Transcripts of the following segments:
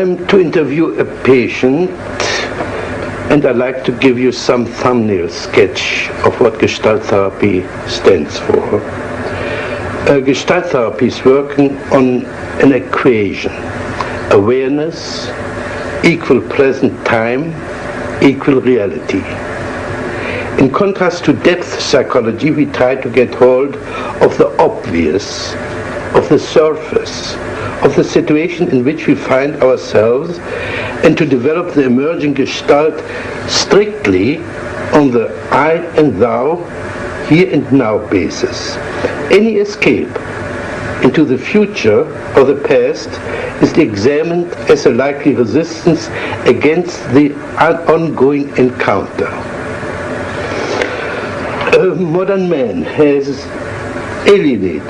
I'm to interview a patient, and I'd like to give you some thumbnail sketch of what Gestalt therapy stands for. Gestalt therapy is working on an equation: awareness, equal present time, equal reality. In contrast to depth psychology, we try to get hold of the obvious, of the surface, of the situation in which we find ourselves, and to develop the emerging Gestalt strictly on the I and thou, here and now basis. Any escape into the future or the past is examined as a likely resistance against the ongoing encounter. Modern man has alienated,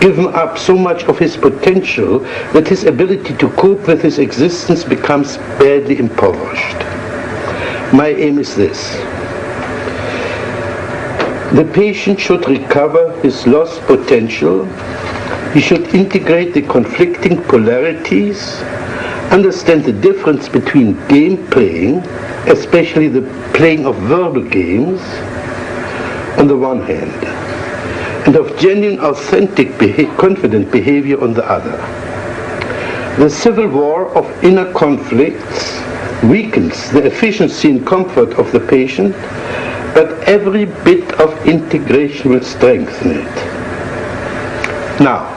given up so much of his potential that his ability to cope with his existence becomes badly impoverished. My aim is this: the patient should recover his lost potential. He should integrate the conflicting polarities, understand the difference between game playing, especially the playing of verbal games, on the one hand, and of genuine, authentic, confident behavior on the other. The civil war of inner conflicts weakens the efficiency and comfort of the patient, but every bit of integration will strengthen it. Now,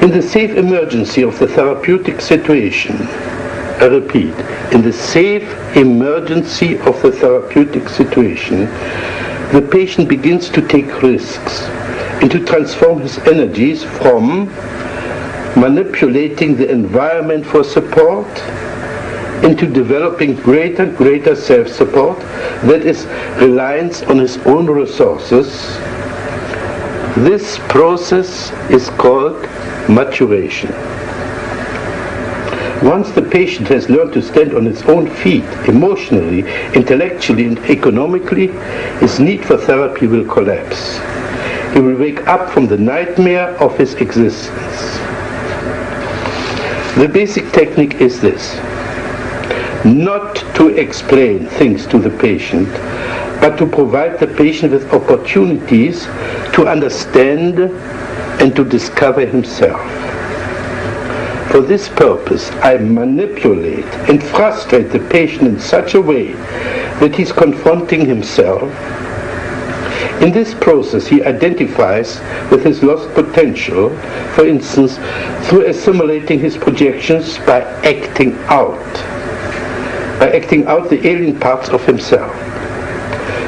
in the safe emergency of the therapeutic situation, I repeat, in the safe emergency of the therapeutic situation, the patient begins to take risks and to transform his energies from manipulating the environment for support into developing greater self-support, that is, reliance on his own resources. This process is called maturation. Once the patient has learned to stand on his own feet, emotionally, intellectually, and economically, his need for therapy will collapse. He will wake up from the nightmare of his existence. The basic technique is this: not to explain things to the patient, but to provide the patient with opportunities to understand and to discover himself. For this purpose, I manipulate and frustrate the patient in such a way that he's confronting himself. In this process, he identifies with his lost potential, for instance, through assimilating his projections by acting out the alien parts of himself.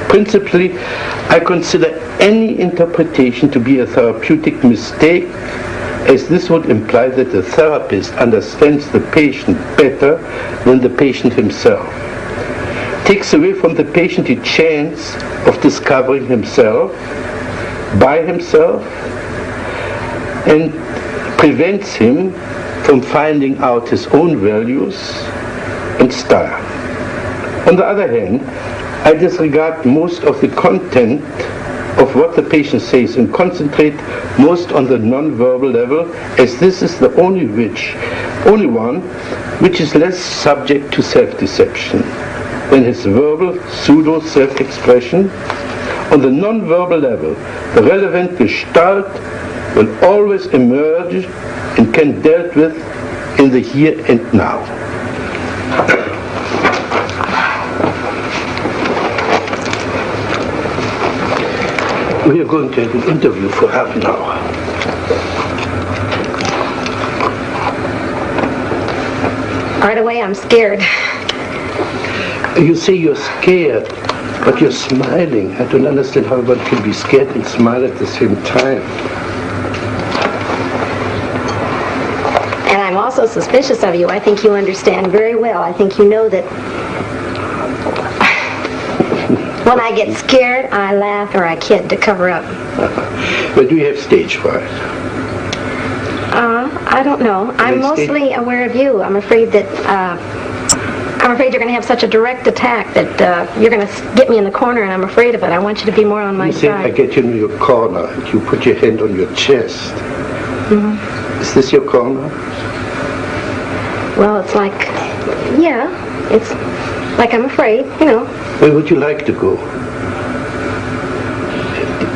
Principally, I consider any interpretation to be a therapeutic mistake, as this would imply that the therapist understands the patient better than the patient himself. Takes away from the patient the chance of discovering himself by himself, and prevents him from finding out his own values and style. On the other hand, I disregard most of the content of what the patient says and concentrate most on the non-verbal level, as this is the only one which is less subject to self-deception than his verbal pseudo-self-expression. On the non-verbal level, the relevant Gestalt will always emerge and can be dealt with in the here and now. We are going to have an interview for half an hour. Right away, I'm scared. You say you're scared, but you're smiling. I don't understand how one can be scared and smile at the same time. And I'm also suspicious of you. I think you understand very well. I think you know that when I get scared, I laugh or I kid to cover up. But do you have stage fright? I don't know. I'm mostly aware of you. I'm afraid that you're going to have such a direct attack that you're going to get me in the corner, and I'm afraid of it. I want you to be more on my side. You say I get you in your corner, and you put your hand on your chest. Mm-hmm. Is this your corner? Well, it's like, yeah, it's like I'm afraid, you know. Where would you like to go?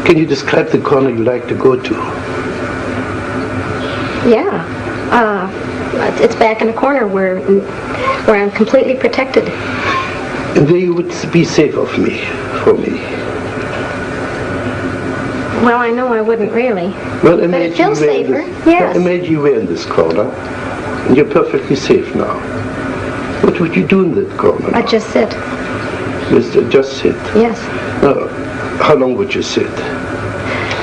Can you describe the corner you like to go to? Yeah. It's back in a corner where I'm completely protected. And there you would be safe for me. Well, I know I wouldn't really. Well, but it feels safer, yes. Imagine you were in this corner, and you're perfectly safe now. What would you do in that corner? I'd just sit. Just sit? Yes. How long would you sit?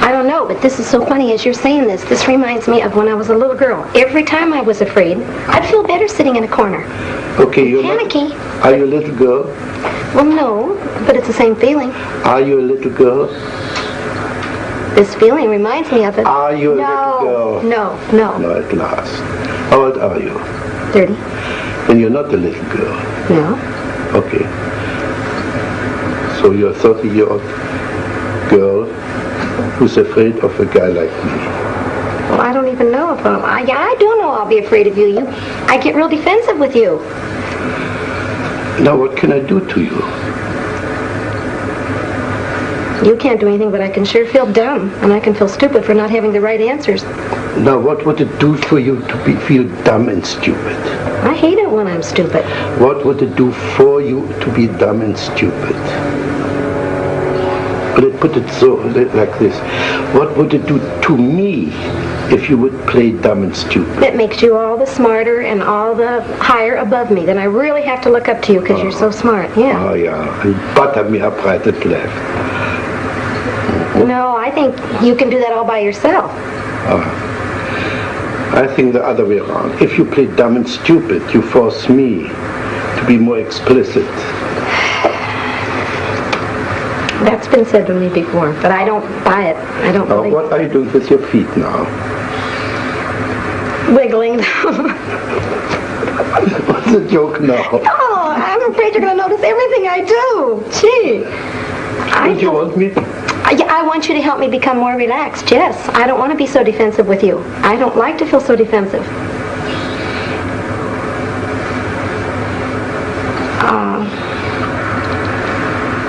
I don't know, but this is so funny as you're saying this. This reminds me of when I was a little girl. Every time I was afraid, I'd feel better sitting in a corner. Okay, you're panicky. Are you a little girl? Well, no, but it's the same feeling. Are you a little girl? This feeling reminds me of it. Are you a little girl? No. No, at last. How old are you? 30. Then you're not a little girl. No. Okay. So you're a 30-year-old girl who's afraid of a guy like me. Well, I don't even know if I do know I'll be afraid of you. I get real defensive with you. Now what can I do to you? You can't do anything, but I can sure feel dumb, and I can feel stupid for not having the right answers. Now what would it do for you to feel dumb and stupid? I hate it when I'm stupid. What would it do for you to be dumb and stupid? Let's put it so, like this. What would it do to me if you would play dumb and stupid? It makes you all the smarter and all the higher above me. Then I really have to look up to you because you're so smart. Yeah. Oh, yeah. And butter me up right and left. No, I think you can do that all by yourself. I think the other way around. If you play dumb and stupid, you force me to be more explicit. That's been said to me before, but I don't buy it. I don't believe it. What are you doing with your feet now? Wiggling them. What's the joke now? Oh, I'm afraid you're going to notice everything I do. Gee. Don't you want me? I want you to help me become more relaxed, yes. I don't want to be so defensive with you. I don't like to feel so defensive.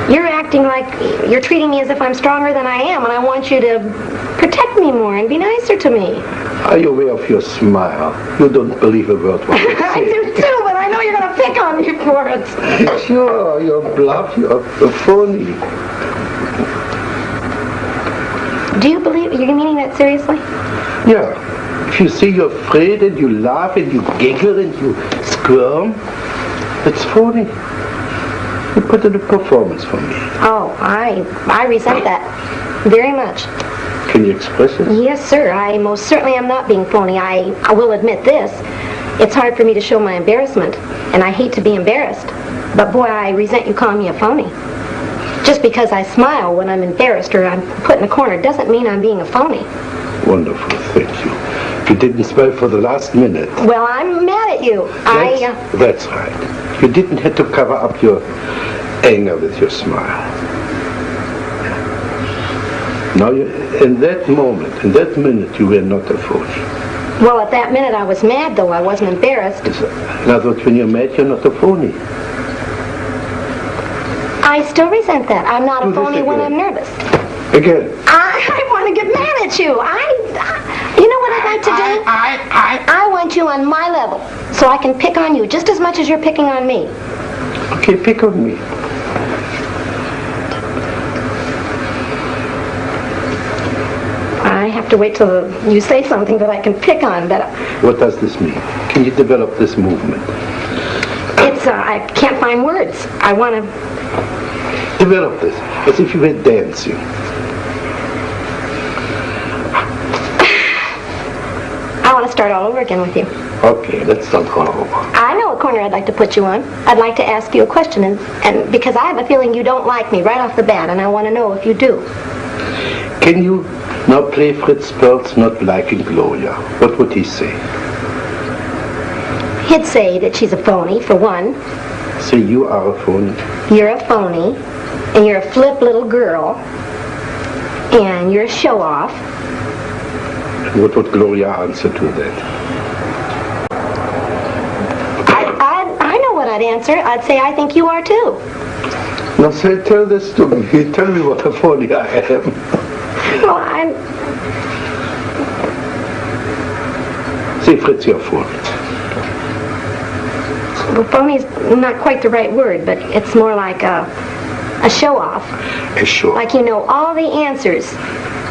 You're acting like you're treating me as if I'm stronger than I am, and I want you to protect me more and be nicer to me. Are you aware of your smile? You don't believe a word what you say. I do too, but I know you're going to pick on me for it. Sure, you're bluff, you're phony. Do you believe, you're meaning that seriously? Yeah. If you say you're afraid and you laugh and you giggle and you squirm, it's phony. You put in a performance for me. Oh, I resent that very much. Can you express it? Yes, sir. I most certainly am not being phony. I will admit this. It's hard for me to show my embarrassment, and I hate to be embarrassed. But boy, I resent you calling me a phony. Just because I smile when I'm embarrassed or I'm put in a corner doesn't mean I'm being a phony. Wonderful, thank you. You didn't smile for the last minute. Well, I'm mad at you. That's right. You didn't have to cover up your anger with your smile. Now, in that moment, in that minute, you were not a phony. Well, at that minute I was mad, though. I wasn't embarrassed. In other words, when you're mad, you're not a phony. I still resent that. I'm not a phony when I'm nervous. Again. I want to get mad at you. You know what I'd like to do? I want you on my level, so I can pick on you just as much as you're picking on me. Okay, pick on me. I have to wait till you say something that I can pick on. But what does this mean? Can you develop this movement? I can't find words. I want to develop this as if you were dancing. I want to start all over again with you. Okay, let's start all over. I know a corner I'd like to put you on. I'd like to ask you a question, and because I have a feeling you don't like me right off the bat, and I want to know if you do. Can you now play Frederick Perls not liking Gloria? What would he say? He'd say that she's a phony, for one. Say you are a phony. You're a phony, and you're a flip little girl, and you're a show-off. And what would Gloria answer to that? that answer, I'd say I think you are too. Now say, tell this to me. Tell me what a phony I am. Well, I'm... Say, Fritz, you're phony. Well, phony's not quite the right word, but it's more like a show-off. A show. Like you know all the answers.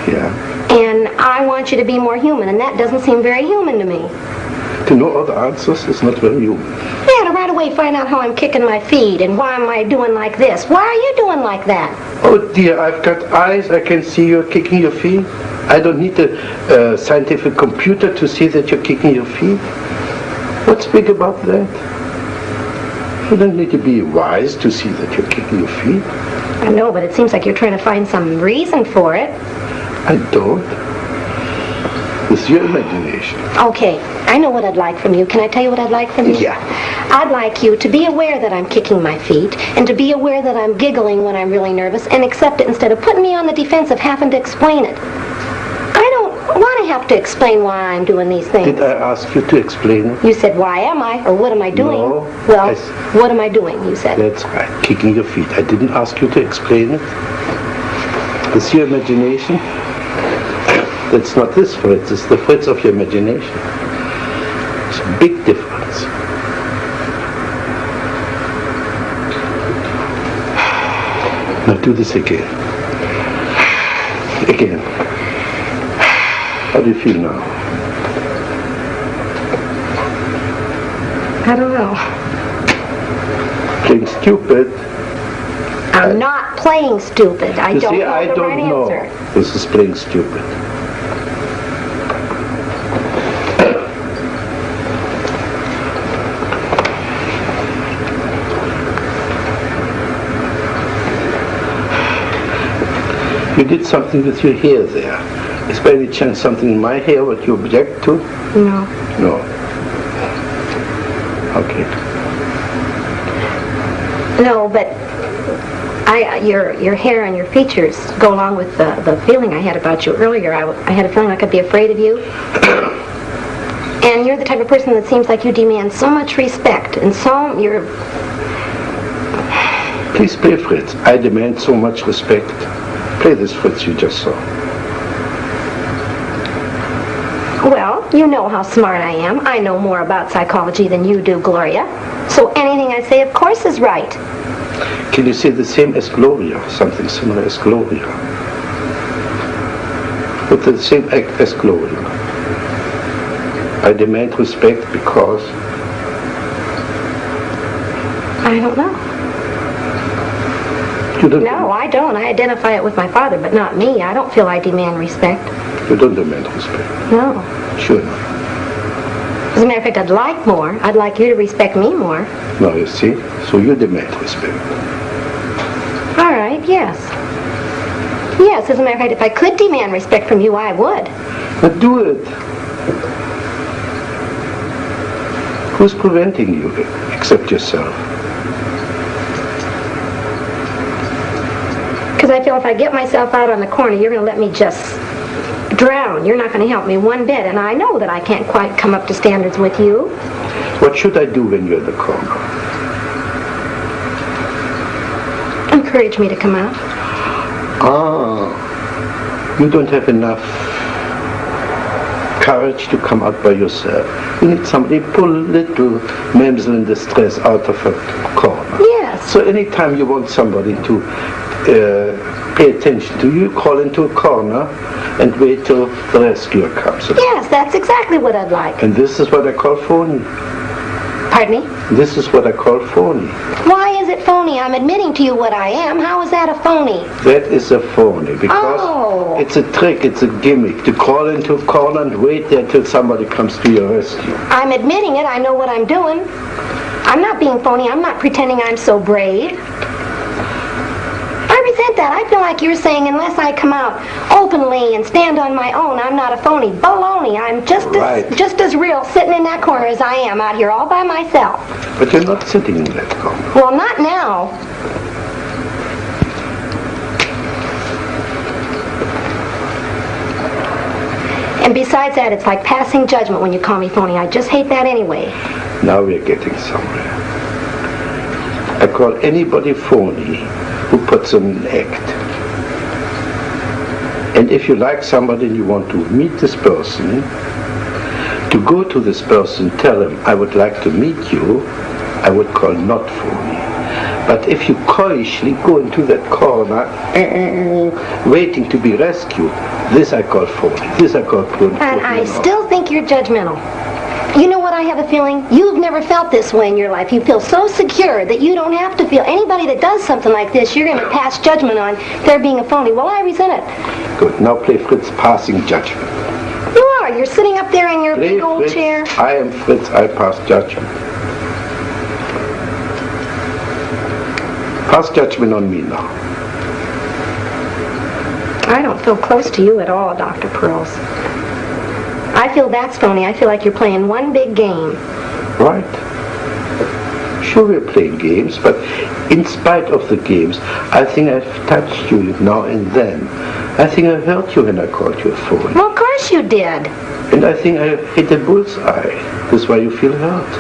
Yeah. And I want you to be more human, and that doesn't seem very human to me. To know all the answers is not very human. Yeah, to right away find out how I'm kicking my feet, and why am I doing like this? Why are you doing like that? Oh dear, I've got eyes, I can see you're kicking your feet. I don't need a scientific computer to see that you're kicking your feet. What's big about that? You don't need to be wise to see that you're kicking your feet. I know, but it seems like you're trying to find some reason for it. I don't. It's your imagination. Okay, I know what I'd like from you. Can I tell you what I'd like from you? Yeah. I'd like you to be aware that I'm kicking my feet, and to be aware that I'm giggling when I'm really nervous, and accept it instead of putting me on the defense of having to explain it. I don't want to have to explain why I'm doing these things. Did I ask you to explain it? You said, why am I? Or what am I doing? No. Well, what am I doing, you said. That's right, kicking your feet. I didn't ask you to explain it. It's your imagination. That's not this Fritz, it's the Fritz of your imagination. It's a big difference. Now do this again. Again. How do you feel now? I don't know. Playing stupid. I'm not playing stupid. I don't know the right answer. This is playing stupid. You did something with your hair there. Is by any chance something in my hair what you object to? No. No. Okay. No, but your hair and your features go along with the feeling I had about you earlier. I had a feeling like I'd be afraid of you. And you're the type of person that seems like you demand so much respect, and so you're... Please play, Fritz. I demand so much respect. Play this Fritz you just saw. Well, you know how smart I am. I know more about psychology than you do, Gloria. So anything I say, of course, is right. Can you say the same as Gloria? Something similar as Gloria? With the same act as Gloria. I demand respect because... I don't know. You don't No, I don't. I identify it with my father, but not me. I don't feel I demand respect. You don't demand respect. No. Sure not. As a matter of fact, I'd like more. I'd like you to respect me more. No, you see? So you demand respect. All right, yes. Yes, as a matter of fact, if I could demand respect from you, I would. But do it. Who's preventing you except yourself? Because I feel if I get myself out on the corner, you're going to let me just drown. You're not going to help me one bit, and I know that I can't quite come up to standards with you. What should I do when you're in the corner? Encourage me to come out. Ah, you don't have enough courage to come out by yourself. You need somebody to pull little mamsel in distress out of a corner. Yes. So anytime you want somebody to pay attention to, you call into a corner and wait till the rescuer comes. Yes, that's exactly what I'd like. And this is what I call phony. Pardon me? This is what I call phony. Why is it phony? I'm admitting to you what I am. How is that a phony? That is a phony because it's a trick, it's a gimmick to crawl into a corner and wait there till somebody comes to your rescue. I'm admitting it. I know what I'm doing. I'm not being phony. I'm not pretending I'm so brave. I resent that. I feel like you're saying unless I come out openly and stand on my own, I'm not a phony. Baloney. I'm just as real sitting in that corner as I am out here all by myself. But you're not sitting in that corner. Well, not now. And besides that, it's like passing judgment when you call me phony. I just hate that anyway. Now we're getting somewhere. I call anybody phony who puts on an act. And if you like somebody and you want to meet this person, to go to this person, tell him, I would like to meet you, I would call not phony. But if you coyishly go into that corner, waiting to be rescued, this I call phony. This I call phony. And I still think you're judgmental. You know what I have a feeling? You've never felt this way in your life. You feel so secure that you don't have to feel. Anybody that does something like this, you're going to pass judgment on their being a phony. Well, I resent it. Good. Now play Fritz passing judgment. You are. You're sitting up there in your Play big old Fritz. chair. I am Fritz. I pass judgment. Pass judgment on me now. I don't feel close to you at all, Dr. Perls. I feel that's phony. I feel like you're playing one big game. Right. Sure, we're playing games, but in spite of the games, I think I've touched you now and then. I think I hurt you when I called you a phony. Well, of course you did. And I think I hit a bullseye. That's why you feel hurt.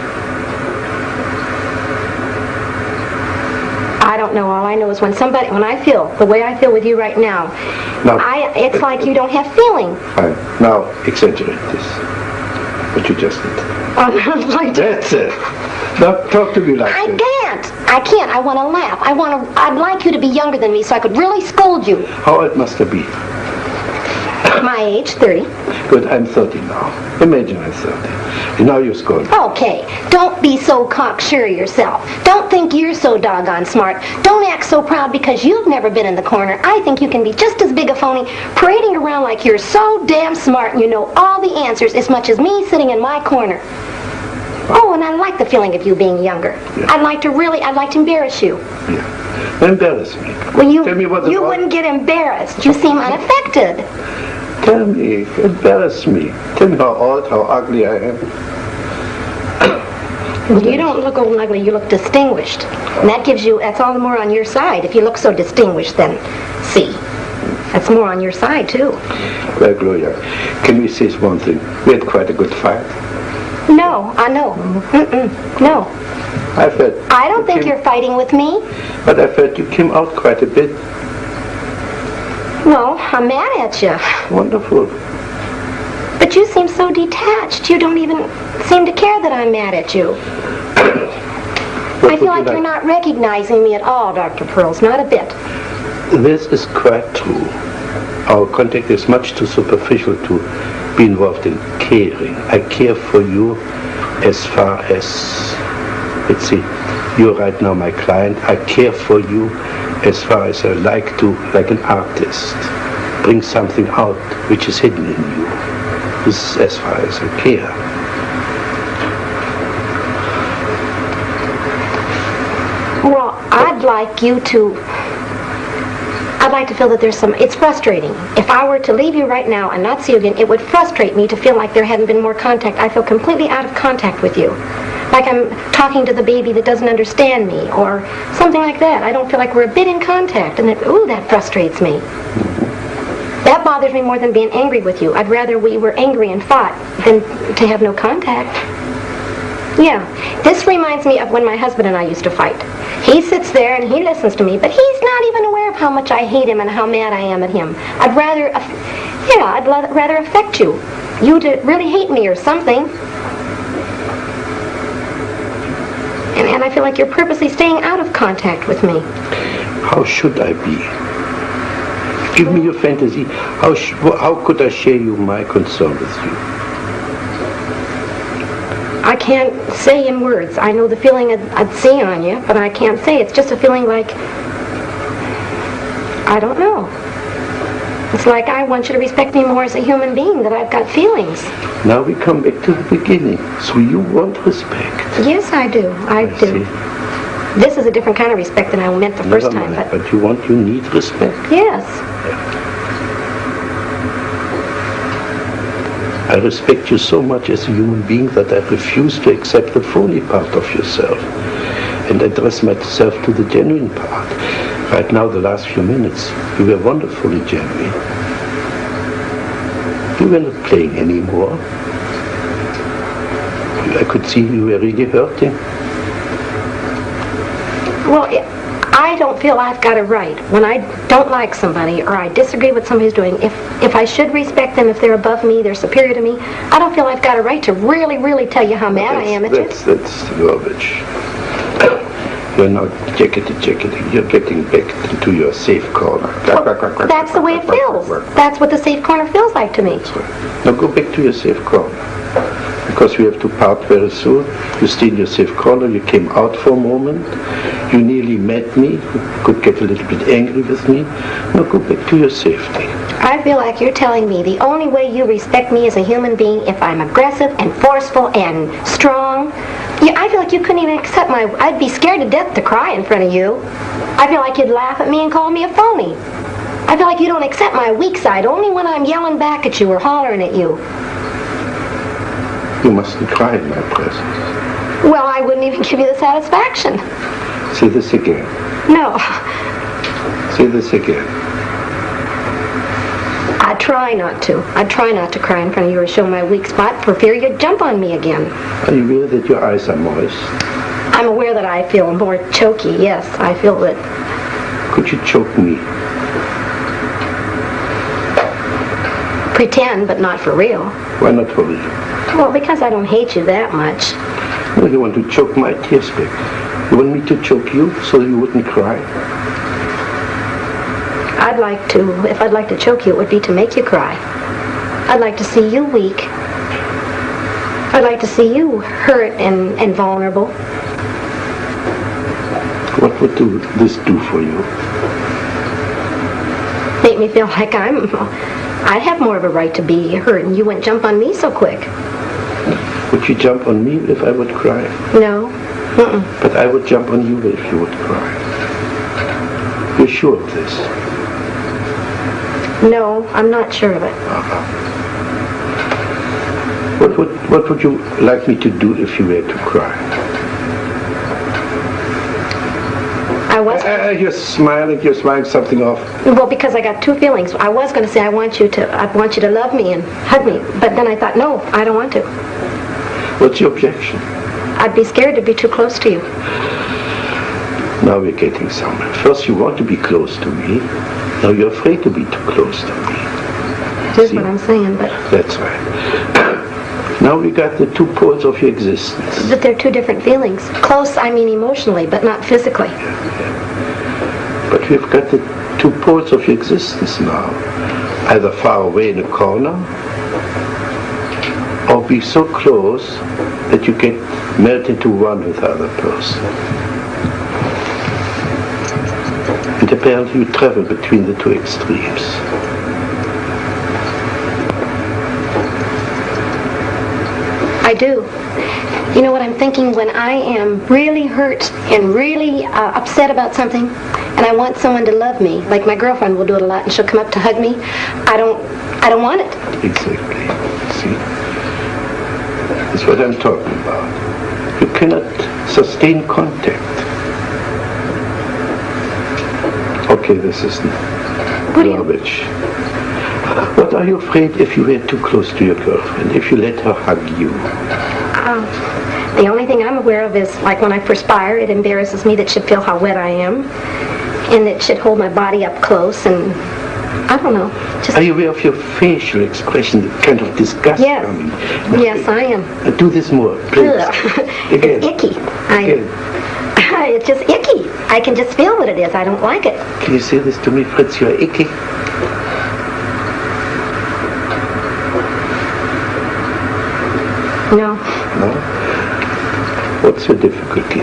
I don't know. All I know is when I feel the way I feel with you right now, it's like you don't have feeling. Fine. Now, exaggerate this. What you just did. That's it. Now, talk to me like this. I can't. I want to laugh. I'd like you to be younger than me so I could really scold you. How old must I be? My age, 30. Good, I'm 30 now. Imagine I'm 30. And now you're scolding. Okay, don't be so cocksure of yourself. Don't think you're so doggone smart. Don't act so proud because you've never been in the corner. I think you can be just as big a phony, parading around like you're so damn smart and you know all the answers as much as me sitting in my corner. Oh, and I like the feeling of you being younger. Yeah. I'd like to embarrass you. Yeah. Embarrass me. Well, you wouldn't get embarrassed. You seem unaffected. Tell me, embarrass me. Tell me how old, how ugly I am. Well, you don't look old and ugly, you look distinguished. And that's all the more on your side. If you look so distinguished, then see. That's more on your side, too. Well, Gloria, can we say one thing? We had quite a good fight. No, I know. No. I don't think you're fighting with me. But I felt you came out quite a bit. No, I'm mad at you. Wonderful. But you seem so detached. You don't even seem to care that I'm mad at you. I feel like you're not recognizing me at all, Dr. Perls. Not a bit. This is quite true. Our contact is much too superficial to be involved in caring. I care for you as far as, let's see, you're right now my client. I care for you as far as I like to, like an artist, bring something out which is hidden in you. This is as far as I care. Well, I'd like to feel that there's it's frustrating. If I were to leave you right now and not see you again, it would frustrate me to feel like there hadn't been more contact. I feel completely out of contact with you. Like I'm talking to the baby that doesn't understand me, or something like that. I don't feel like we're a bit in contact, and that frustrates me. That bothers me more than being angry with you. I'd rather we were angry and fought than to have no contact. Yeah, this reminds me of when my husband and I used to fight. He sits there and he listens to me, but he's not even aware of how much I hate him and how mad I am at him. I'd rather affect you. You to really hate me or something. And I feel like you're purposely staying out of contact with me. How should I be? Give me your fantasy. How could I share my concern with you? I can't say in words. I know the feeling I'd see on you, but I can't say. It's just a feeling like, I don't know. It's like I want you to respect me more as a human being, that I've got feelings. Now we come back to the beginning. So you want respect? Yes, I do. I do. See. This is a different kind of respect than I meant the first time. But you need respect. Yes. I respect you so much as a human being that I refuse to accept the phony part of yourself and address myself to the genuine part. Right now, the last few minutes, you were wonderfully genuine. You were not playing anymore. I could see you were really hurting. Well, I don't feel I've got a right when I don't like somebody or I disagree with somebody's doing. If I should respect them, if they're above me, they're superior to me, I don't feel I've got a right to really, really tell you how mad I am at you. That's garbage. You're not jacketing. You're getting back into your safe corner. Well, that's the way it feels. That's what the safe corner feels like to me. That's right. Now go back to your safe corner. Because we have to part very soon. You stay in your safe corner. You came out for a moment. You nearly met me. You could get a little bit angry with me. Now go back to your safety. I feel like you're telling me the only way you respect me as a human being if I'm aggressive and forceful and strong. I feel like you couldn't even accept I'd be scared to death to cry in front of you. I feel like you'd laugh at me and call me a phony. I feel like you don't accept my weak side only when I'm yelling back at you or hollering at you. You mustn't cry in my presence. Well, I wouldn't even give you the satisfaction. Say this again. No. Say this again. I try not to. I try not to cry in front of you or show my weak spot for fear you'd jump on me again. Are you aware that your eyes are moist? I'm aware that I feel more choky, yes. I feel that. Could you choke me? Pretend, but not for real. Why not for real? Well, because I don't hate you that much. Well, you want to choke my tears back. You want me to choke you so you wouldn't cry? If I'd like to choke you, it would be to make you cry. I'd like to see you weak. I'd like to see you hurt and vulnerable. What would this do for you? Make me feel like I have more of a right to be hurt and you wouldn't jump on me so quick. Would you jump on me if I would cry? No. But I would jump on you if you would cry. You're sure of this? No, I'm not sure of it. What would you like me to do if you were to cry? You're smiling something off. Well, because I got two feelings. I was going to say I want you to love me and hug me, but then I thought, no, I don't want to. What's your objection? I'd be scared to be too close to you. Now we're getting somewhere. First you want to be close to me. Now you're afraid to be too close to me. Here's what I'm saying, but... That's right. Now we got the two poles of your existence. But they're two different feelings. Close, I mean emotionally, but not physically. Yeah. But we've got the two poles of your existence now. Either far away in a corner, or be so close that you get melt into one with the other person. And apparently you travel between the two extremes. I do. You know what I'm thinking? When I am really hurt and really upset about something, and I want someone to love me, like my girlfriend will do it a lot, and she'll come up to hug me, I don't want it. Exactly. See? That's what I'm talking about. You cannot sustain contact. Okay, this is garbage. What are you afraid if you were too close to your girlfriend, if you let her hug you? The only thing I'm aware of is, like when I perspire, it embarrasses me that she'd feel how wet I am, and that she'd hold my body up close, and I don't know. Are you aware of your facial expression, the kind of disgust? Yes. Yes, I am. Do this more, please. Again. It's icky. Again. It's just icky. I can just feel what it is. I don't like it. Can you say this to me, Fritz? You're icky. No. No? What's your difficulty?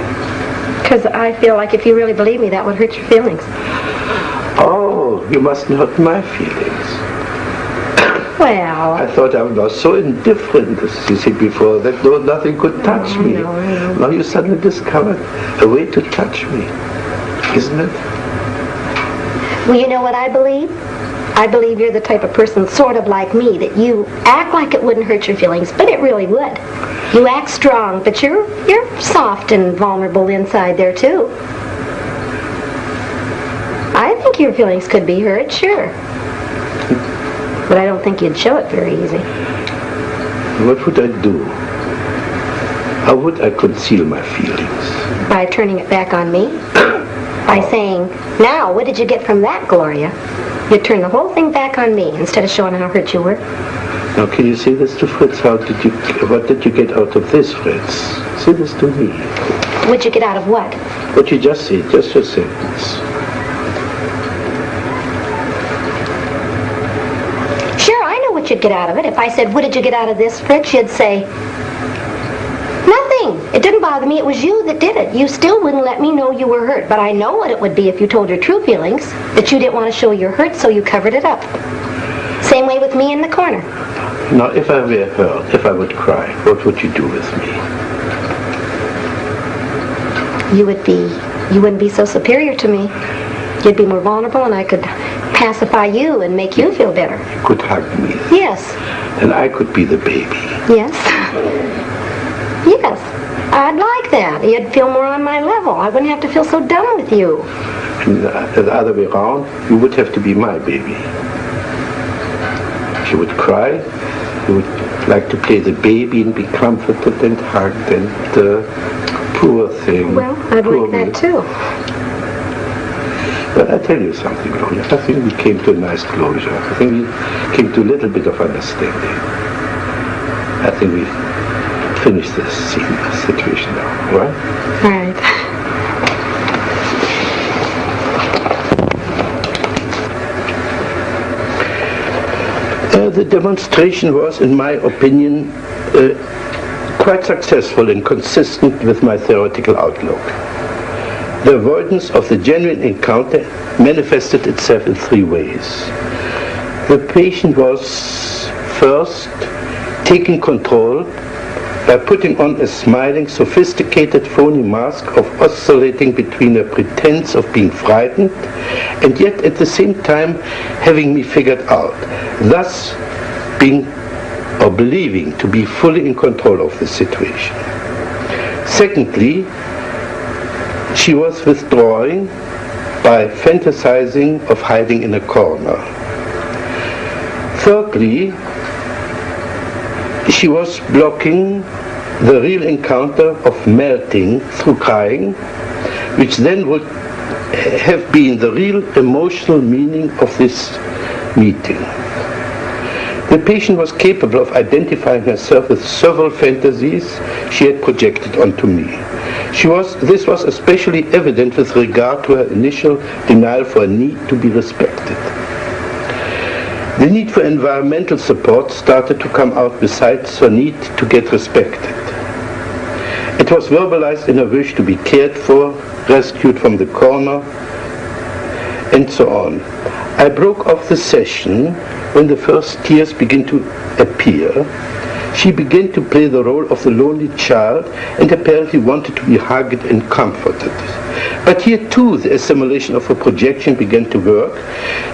Because I feel like if you really believe me, that would hurt your feelings. Oh, you mustn't hurt my feelings. Well... I thought I was so indifferent, as you said before, that nothing could touch me. No. Now you suddenly discovered a way to touch me, isn't it? Well, you know what I believe? I believe you're the type of person sort of like me, that you act like it wouldn't hurt your feelings, but it really would. You act strong, but you're soft and vulnerable inside there, too. I think your feelings could be hurt, sure. But I don't think you'd show it very easy. What would I do? How would I conceal my feelings? By turning it back on me? by saying, "Now, what did you get from that, Gloria?" You turn the whole thing back on me instead of showing how hurt you were. Now, can you say this to Fritz? What did you get out of this, Fritz? Say this to me. What'd you get out of what? What you just said, just your sentence. Sure, I know what you'd get out of it. If I said, "What did you get out of this, Fritz?" you'd say, "Nothing. It didn't bother me. It was you that did it. You still wouldn't let me know you were hurt. But I know what it would be if you told your true feelings, that you didn't want to show you're hurt, so you covered it up. Same way with me in the corner." Now, if I were hurt, if I would cry, what would you do with me? You wouldn't be so superior to me. You'd be more vulnerable, and I could pacify you and make you feel better. You could hug me. Yes. And I could be the baby. Yes. Yes. I'd like that. You'd feel more on my level. I wouldn't have to feel so dumb with you. And the other way around, you would have to be my baby. If you would cry, you would like to play the baby and be comforted and hugged and poor thing. Well, I'd like that too. But I tell you something, Gloria. I think we came to a nice closure. I think we came to a little bit of understanding. I think we finished this situation now, right? Right. The demonstration was, in my opinion, quite successful and consistent with my theoretical outlook. The avoidance of the genuine encounter manifested itself in three ways. The patient was first taking control by putting on a smiling, sophisticated, phony mask of oscillating between a pretense of being frightened and yet at the same time having me figured out, thus being or believing to be fully in control of the situation. Secondly, she was withdrawing by fantasizing of hiding in a corner. Thirdly, she was blocking the real encounter of melting through crying, which then would have been the real emotional meaning of this meeting. The patient was capable of identifying herself with several fantasies she had projected onto me. This was especially evident with regard to her initial denial for a need to be respected. The need for environmental support started to come out besides her need to get respected. It was verbalized in a wish to be cared for, rescued from the corner, and so on. I broke off the session when the first tears began to appear. She began to play the role of the lonely child and apparently wanted to be hugged and comforted. But here too the assimilation of her projection began to work,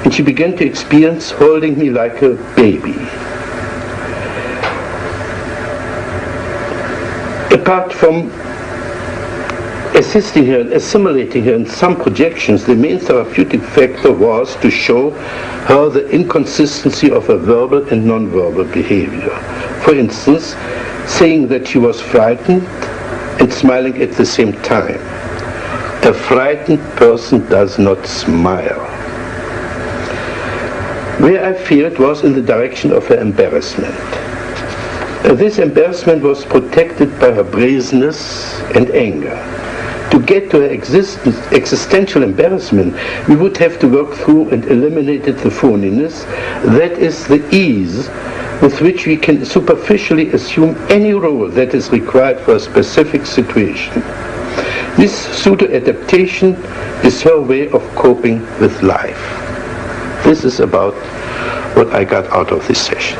and she began to experience holding me like a baby. Apart from assisting her and assimilating her in some projections, the main therapeutic factor was to show her the inconsistency of her verbal and non-verbal behavior. For instance, saying that she was frightened and smiling at the same time. A frightened person does not smile. Where I feared was in the direction of her embarrassment. This embarrassment was protected by her brazenness and anger. To get to her existential embarrassment, we would have to work through and eliminate the phoniness, that is, the ease with which we can superficially assume any role that is required for a specific situation. This pseudo-adaptation is her way of coping with life. This is about what I got out of this session.